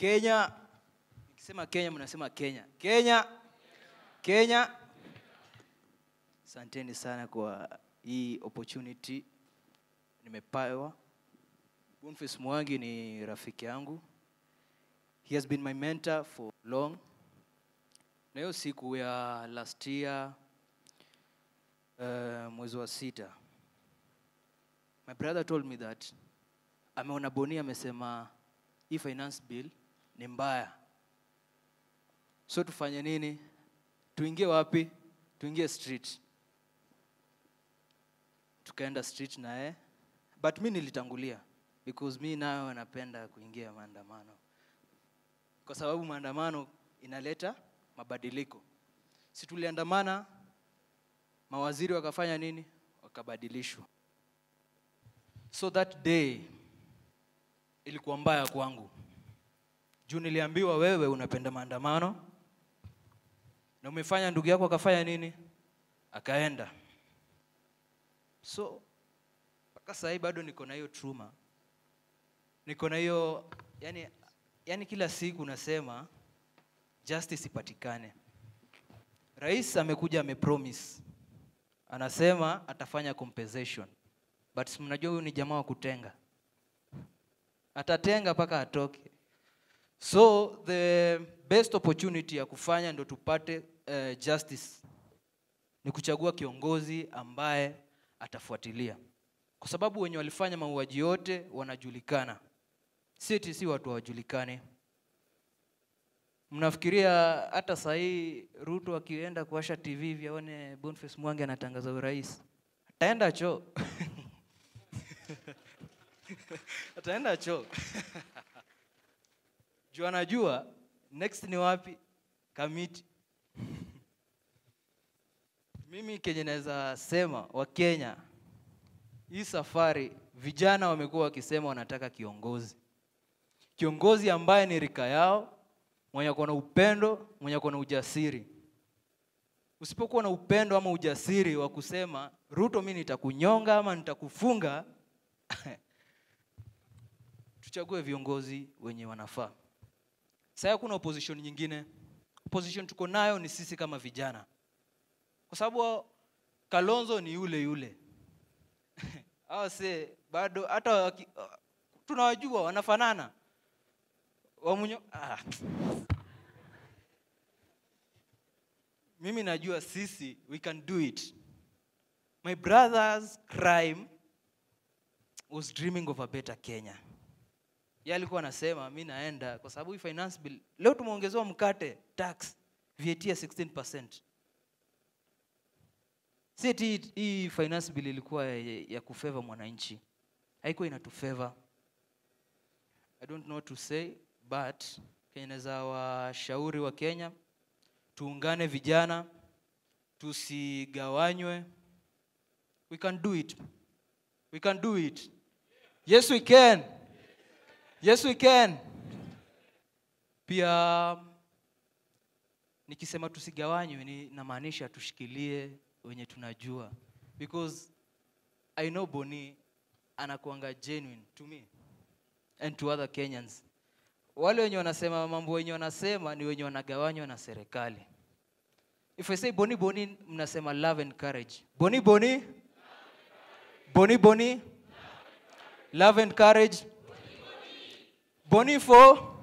Kenya. Nikisema Kenya mnasema Kenya. Kenya. Kenya. Asanteni sana kwa hii opportunity nimepewa. Boniface Mwangi ni rafiki yangu. He has been my mentor for long. Na hiyo siku ya last year mwezi wa 6, my brother told me that ameona Boni amesema hii finance bill ni mbaya. So tufanye nini? Tuingie wapi? Tuingie street. Tukaenda street naye. But mimi nilitangulia because mimi nayo napenda kuingia maandamano. Kwa sababu maandamano inaleta mabadiliko. Si tuliandamana, mawaziri wakafanya nini? Wakabadilishwa. So that day ilikuwa mbaya kwangu. Juu niliambiwa wewe unapenda maandamano na umefanya ndugu yako akafanya nini? Akaenda. So mpaka sasa bado niko na hiyo trauma. Niko na hiyo yani kila siku nasema justice ipatikane. Rais amekuja amepromise. Anasema atafanya compensation. But mnajua huyu ni jamaa wa kutenga. Atatenga paka atoke. So the best opportunity ya kufanya ndo tupate justice ni kuchagua kiongozi ambaye atafuatilia. Kwa sababu wenye walifanya mauaji yote wanajulikana. Si watu hawajulikani. Mnafikiria hata saa hii Ruto akienda kuwasha TV hivi aone Boniface Mwangi anatangaza urais? Ataenda choo. Ataenda choo. Juu anajua next ni wapi? Kamiti. Mimi Kenya naweza sema wa Kenya hii safari vijana wamekuwa wakisema wanataka kiongozi. Kiongozi ambaye ni rika yao, mwenye ako na upendo, mwenye ako na ujasiri. Usipokuwa na upendo ama ujasiri wa kusema Ruto mimi nitakunyonga ama nitakufunga, tuchague viongozi wenye wanafaa. Sasa kuna opposition nyingine. Opposition tuko nayo ni sisi kama vijana. Kwa sababu Kalonzo ni yule. Hao bado hata tunawajua wanafanana. Mimi najua sisi we can do it. My brother's crime was dreaming of a better Kenya. Yeye alikuwa anasema mimi naenda kwa sababu hii finance bill leo tumeongezewa mkate tax VAT ya 16%. Hii finance bill ilikuwa ya kufavor mwananchi. Haikuwa inatufavor. I don't know what to say, but Kenya za washauri wa Kenya tuungane vijana, tusigawanywe. We can do it. We can do it. Yes we can. Yes we can. Pia nikisema tusigawanywe ni namaanisha tushikilie wenye tunajua, because I know Boni anakuanga genuine to me and to other Kenyans. Wale wenye wanasema mambo wenye wanasema ni wenye wanagawanywa na serikali. If I say Boni mnasema love and courage. Boni love and courage. Boni for